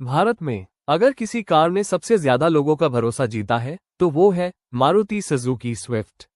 भारत में अगर किसी कार ने सबसे ज्यादा लोगों का भरोसा जीता है तो वो है मारुति सुजुकी स्विफ्ट।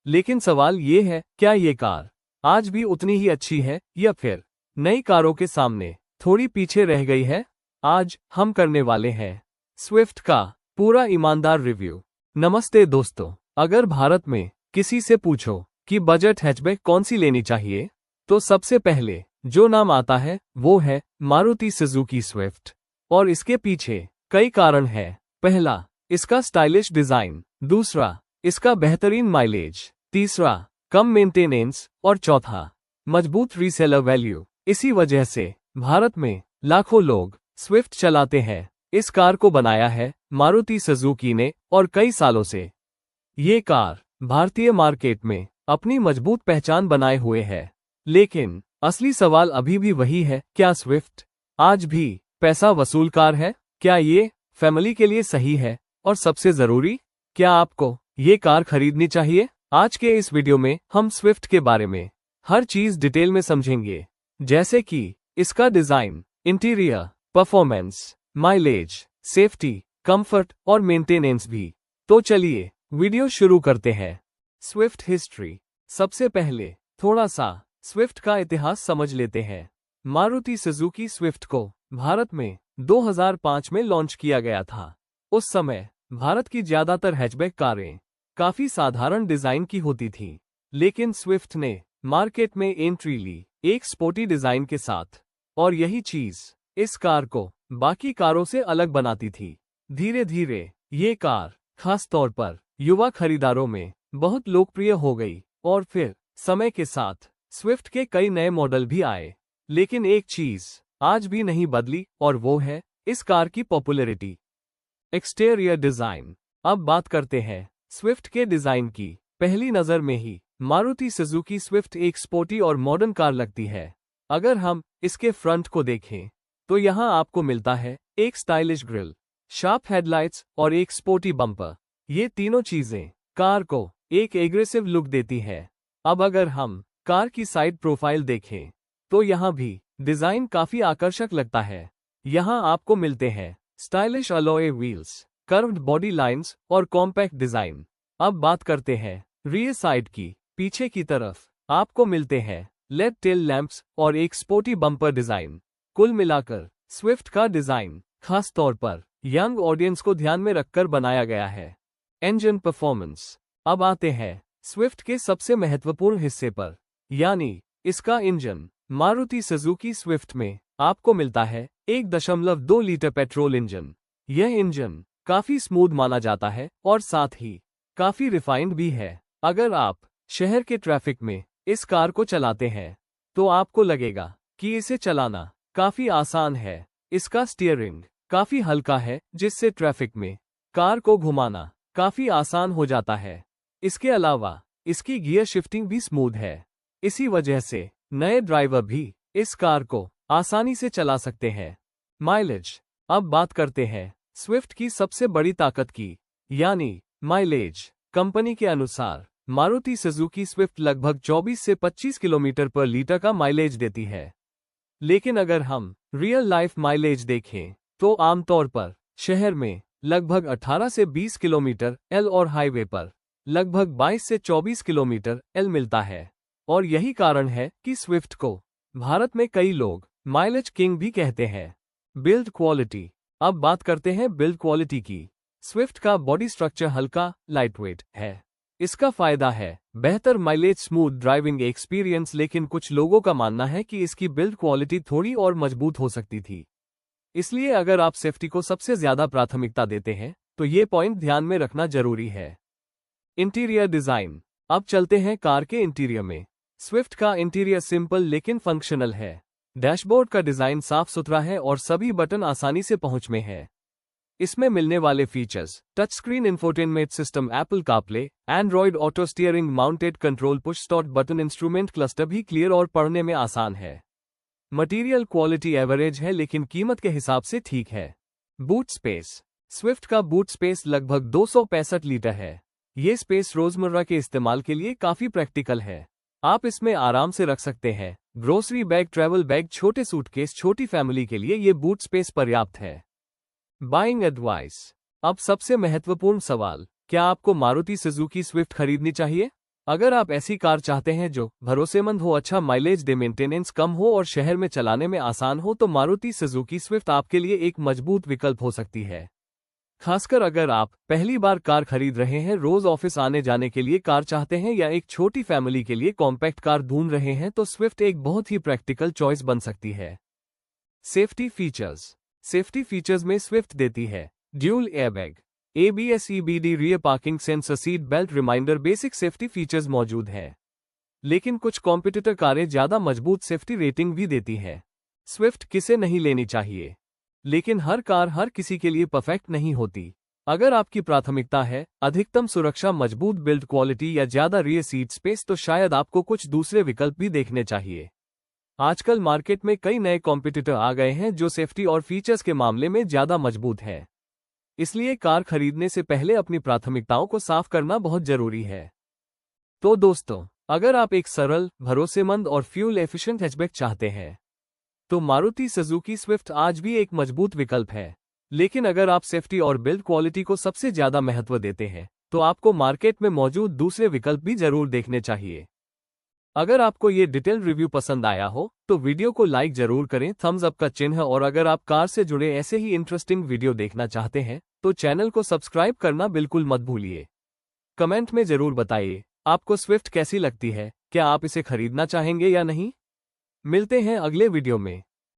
लेकिन सवाल ये है, क्या ये कार आज भी उतनी ही अच्छी है या फिर नई कारों के सामने थोड़ी पीछे रह गई है? आज हम करने वाले हैं स्विफ्ट का पूरा ईमानदार रिव्यू। नमस्ते दोस्तों, अगर भारत में किसी से पूछो कि बजट हैचबैक कौन सी लेनी चाहिए तो सबसे पहले जो नाम आता है वो है मारुति सुजुकी स्विफ्ट। और इसके पीछे कई कारण हैं। पहला, इसका स्टाइलिश डिजाइन। दूसरा, इसका बेहतरीन माइलेज। तीसरा, कम मेंटेनेंस। और चौथा, मजबूत रीसेलर वैल्यू। इसी वजह से भारत में लाखों लोग स्विफ्ट चलाते हैं। इस कार को बनाया है मारुति सुजुकी ने और कई सालों से ये कार भारतीय मार्केट में अपनी मजबूत पहचान बनाए हुए है। लेकिन असली सवाल अभी भी वही है, क्या स्विफ्ट आज भी पैसा वसूल कार है? क्या ये फैमिली के लिए सही है? और सबसे जरूरी, क्या आपको ये कार खरीदनी चाहिए? आज के इस वीडियो में हम स्विफ्ट के बारे में हर चीज डिटेल में समझेंगे, जैसे कि इसका design, interior, performance, mileage, safety, comfort और मेंटेनेंस भी। तो चलिए वीडियो शुरू करते हैं। Swift history. सबसे पहले थोड़ा सा स्विफ्ट का इतिहास समझ लेते हैं। मारुति सुजुकी स्विफ्ट को भारत में 2005 में लॉन्च किया गया था। उस समय भारत की ज्यादातर हैचबैक कारें काफी साधारण डिजाइन की होती थीं, लेकिन स्विफ्ट ने मार्केट में एंट्री ली एक स्पोर्टी डिजाइन के साथ, और यही चीज इस कार को बाकी कारों से अलग बनाती थी। धीरे धीरे ये कार खास तौर पर युवा खरीदारों में बहुत लोकप्रिय हो गई और फिर समय के साथ स्विफ्ट के कई नए मॉडल भी आए। लेकिन एक चीज आज भी नहीं बदली और वो है इस कार की पॉपुलैरिटी। Exterior design. अब बात करते हैं स्विफ्ट के डिजाइन की। पहली नजर में ही मारुति सुजुकी स्विफ्ट एक स्पोर्टी और मॉडर्न कार लगती है। अगर हम इसके फ्रंट को देखें तो यहाँ आपको मिलता है एक स्टाइलिश ग्रिल, शार्प हेडलाइट्स और एक स्पोर्टी बम्पर। ये तीनों चीजें कार को एक एग्रेसिव लुक देती है। अब अगर हम कार की साइड प्रोफाइल देखें तो यहाँ भी डिजाइन काफी आकर्षक लगता है। यहाँ आपको मिलते हैं stylish alloy wheels, curved body lines और कॉम्पैक्ट डिजाइन। अब बात करते हैं रियर साइड की। पीछे की तरफ आपको मिलते हैं लेड टेल लैंप्स और एक स्पोर्टी बम्पर डिजाइन। कुल मिलाकर स्विफ्ट का डिजाइन खास तौर पर यंग ऑडियंस को ध्यान में रखकर बनाया गया है। Engine performance. अब आते हैं स्विफ्ट के सबसे महत्वपूर्ण हिस्से पर, यानी इसका इंजन। मारुति सुजुकी स्विफ्ट में आपको मिलता है 1.2 लीटर पेट्रोल इंजन। यह इंजन काफी स्मूथ माना जाता है और साथ ही काफी रिफाइंड भी है। अगर आप शहर के ट्रैफिक में इस कार को चलाते हैं तो आपको लगेगा कि इसे चलाना काफी आसान है। इसका स्टीयरिंग काफी हल्का है, जिससे ट्रैफिक में कार को घुमाना काफी आसान हो जाता है। इसके अलावा इसकी गियर शिफ्टिंग भी स्मूथ है। इसी वजह से नए ड्राइवर भी इस कार को आसानी से चला सकते हैं। माइलेज। अब बात करते हैं स्विफ्ट की सबसे बड़ी ताकत की, यानी माइलेज। कंपनी के अनुसार मारुति सुजुकी स्विफ्ट लगभग 24 से 25 किलोमीटर पर लीटर का माइलेज देती है। लेकिन अगर हम रियल लाइफ माइलेज देखें तो आमतौर पर शहर में लगभग 18 से 20 किलोमीटर एल और हाईवे पर लगभग 22 से 24 किलोमीटर एल मिलता है। और यही कारण है कि स्विफ्ट को भारत में कई लोग माइलेज किंग भी कहते हैं। Build quality. अब बात करते हैं बिल्ड क्वालिटी की। स्विफ्ट का बॉडी स्ट्रक्चर हल्का, लाइटवेट है। इसका फायदा है बेहतर माइलेज, स्मूथ ड्राइविंग एक्सपीरियंस। लेकिन कुछ लोगों का मानना है कि इसकी बिल्ड क्वालिटी थोड़ी और मजबूत हो सकती थी। इसलिए अगर आप सेफ्टी को सबसे ज्यादा प्राथमिकता देते हैं तो ये पॉइंट ध्यान में रखना जरूरी है। Interior design. अब चलते हैं कार के इंटीरियर में। स्विफ्ट का इंटीरियर सिंपल लेकिन फंक्शनल है। डैशबोर्ड का डिजाइन साफ सुथरा है और सभी बटन आसानी से पहुंच में है। इसमें मिलने वाले features, touch screen infotainment system, Apple CarPlay, Android auto steering, mounted control, push start button, instrument cluster भी क्लियर और पढ़ने में आसान है। मटेरियल क्वालिटी एवरेज है लेकिन कीमत के हिसाब से ठीक है। Boot space. स्विफ्ट का बूट स्पेस लगभग 265 लीटर है। ये स्पेस रोजमर्रा के इस्तेमाल के लिए काफी प्रैक्टिकल है। आप इसमें आराम से रख सकते हैं। ग्रोसरी बैग, ट्रैवल बैग, छोटे सूटकेस, छोटी फैमिली के लिए ये बूट स्पेस पर्याप्त है। Buying advice. अब सबसे महत्वपूर्ण सवाल, क्या आपको मारुति सुजुकी स्विफ्ट खरीदनी चाहिए? अगर आप ऐसी कार चाहते हैं जो भरोसेमंद हो, अच्छा माइलेज दे, मेंटेनेंस कम हो और शहर में चलाने में आसान हो, तो मारुति सुजुकी स्विफ्ट आपके लिए एक मजबूत विकल्प हो सकती है। खासकर अगर आप पहली बार कार खरीद रहे हैं, रोज ऑफिस आने जाने के लिए कार चाहते हैं या एक छोटी फैमिली के लिए कॉम्पैक्ट कार ढूंढ रहे हैं, तो स्विफ्ट एक बहुत ही प्रैक्टिकल चॉइस बन सकती है। Safety features. सेफ्टी फीचर्स में स्विफ्ट देती है dual airbag, ABS EBD, rear parking sensor, seat belt reminder, basic safety features मौजूद हैं। लेकिन कुछ कॉम्पिटिटर कारें ज्यादा मजबूत सेफ्टी रेटिंग भी देती हैं। स्विफ्ट किसे नहीं लेनी चाहिए, लेकिन हर कार हर किसी के लिए परफेक्ट नहीं होती। अगर आपकी प्राथमिकता है अधिकतम सुरक्षा, मजबूत बिल्ड क्वालिटी या ज्यादा रियर सीट स्पेस, तो शायद आपको कुछ दूसरे विकल्प भी देखने चाहिए। आजकल मार्केट में कई नए कॉम्पिटिटर आ गए हैं जो सेफ्टी और फीचर्स के मामले में ज्यादा मजबूत हैं। इसलिए कार खरीदने से पहले अपनी प्राथमिकताओं को साफ करना बहुत जरूरी है। तो दोस्तों, अगर आप एक सरल, भरोसेमंद और फ्यूल एफिशिएंट हैचबैक चाहते हैं, तो मारुति सुजुकी स्विफ्ट आज भी एक मजबूत विकल्प है। लेकिन अगर आप सेफ्टी और बिल्ड क्वालिटी को सबसे ज्यादा महत्व देते हैं, तो आपको मार्केट में मौजूद दूसरे विकल्प भी जरूर देखने चाहिए। अगर आपको ये डिटेल रिव्यू पसंद आया हो, तो वीडियो को लाइक जरूर करें, थम्स अप का चिन्ह, और अगर आप कार से जुड़े ऐसे ही इंटरेस्टिंग वीडियो देखना चाहते हैं, तो चैनल को सब्सक्राइब करना बिल्कुल मत भूलिए। कमेंट में जरूर बताइए आपको स्विफ्ट कैसी लगती है, क्या आप इसे खरीदना चाहेंगे या नहीं। मिलते हैं अगले वीडियो में।